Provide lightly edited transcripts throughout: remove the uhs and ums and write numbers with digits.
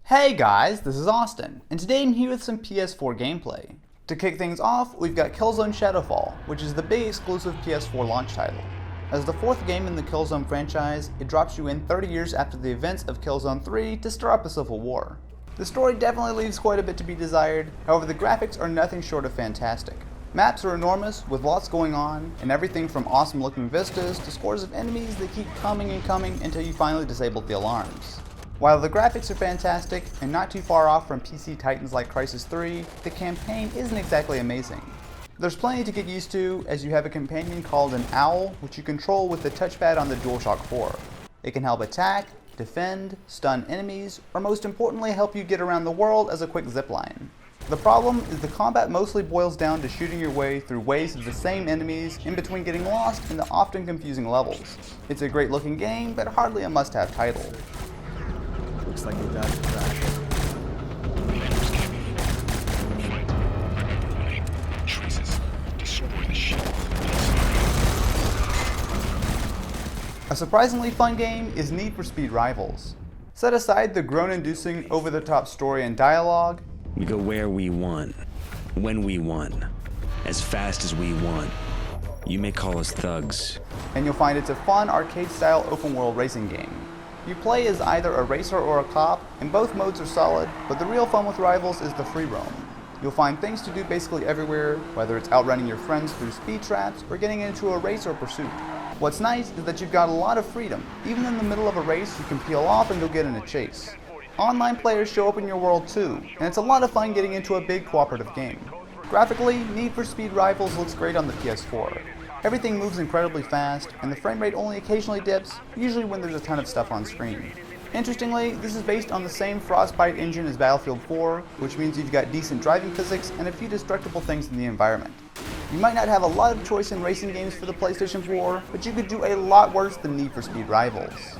Hey guys, this is Austin, and today I'm here with some PS4 gameplay. To kick things off, we've got Killzone Shadowfall, which is the big exclusive PS4 launch title. As the fourth game in the Killzone franchise, it drops you in 30 years after the events of Killzone 3 to stir up a civil war. The story definitely leaves quite a bit to be desired, however the graphics are nothing short of fantastic. Maps are enormous, with lots going on, and everything from awesome looking vistas to scores of enemies that keep coming and coming until you finally disable the alarms. While the graphics are fantastic and not too far off from PC titans like Crysis 3, the campaign isn't exactly amazing. There's plenty to get used to, as you have a companion called an Owl, which you control with the touchpad on the DualShock 4. It can help attack, defend, stun enemies, or most importantly help you get around the world as a quick zipline. The problem is the combat mostly boils down to shooting your way through waves of the same enemies in between getting lost in the often confusing levels. It's a great looking game, but hardly a must-have title. Looks like they dodged the crash. A surprisingly fun game is Need for Speed Rivals. Set aside the groan-inducing, over-the-top story and dialogue. We go where we want, when we want, as fast as we want. You may call us thugs. And you'll find it's a fun, arcade-style open-world racing game. You play as either a racer or a cop, and both modes are solid, but the real fun with Rivals is the free roam. You'll find things to do basically everywhere, whether it's outrunning your friends through speed traps or getting into a race or pursuit. What's nice is that you've got a lot of freedom. Even in the middle of a race, you can peel off and go get in a chase. Online players show up in your world too, and it's a lot of fun getting into a big cooperative game. Graphically, Need for Speed Rivals looks great on the PS4. Everything moves incredibly fast, and the frame rate only occasionally dips, usually when there's a ton of stuff on screen. Interestingly, this is based on the same Frostbite engine as Battlefield 4, which means you've got decent driving physics and a few destructible things in the environment. You might not have a lot of choice in racing games for the PlayStation 4, but you could do a lot worse than Need for Speed Rivals.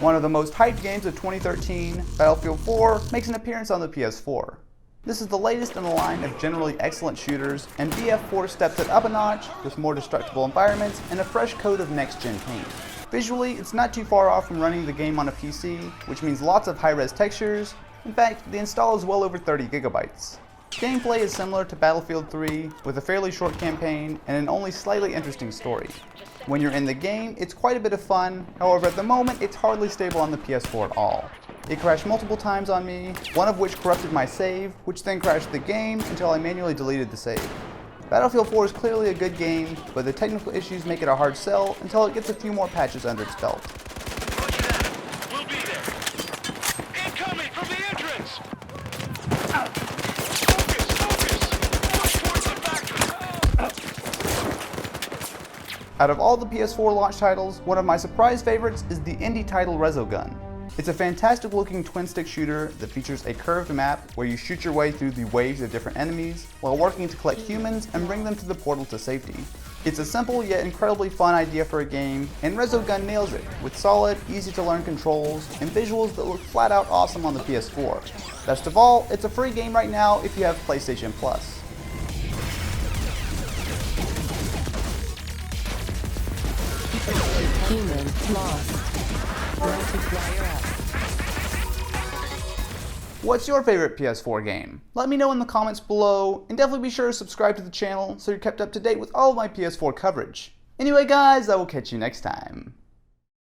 One of the most hyped games of 2013, Battlefield 4, makes an appearance on the PS4. This is the latest in a line of generally excellent shooters, and BF4 steps it up a notch with more destructible environments and a fresh coat of next-gen paint. Visually, it's not too far off from running the game on a PC, which means lots of high-res textures. In fact, the install is well over 30 gigabytes. Gameplay is similar to Battlefield 3, with a fairly short campaign and an only slightly interesting story. When you're in the game, it's quite a bit of fun, however at the moment it's hardly stable on the PS4 at all. It crashed multiple times on me, one of which corrupted my save, which then crashed the game until I manually deleted the save. Battlefield 4 is clearly a good game, but the technical issues make it a hard sell until it gets a few more patches under its belt. We'll be there. Incoming from the entrance! Out of all the PS4 launch titles, one of my surprise favorites is the indie title Resogun. It's a fantastic looking twin-stick shooter that features a curved map where you shoot your way through the waves of different enemies while working to collect humans and bring them to the portal to safety. It's a simple yet incredibly fun idea for a game, and Resogun nails it with solid, easy to learn controls and visuals that look flat out awesome on the PS4. Best of all, it's a free game right now if you have PlayStation Plus. Human lost. What's your favorite PS4 game? Let me know in the comments below, and definitely be sure to subscribe to the channel so you're kept up to date with all of my PS4 coverage. Anyway guys, I will catch you next time.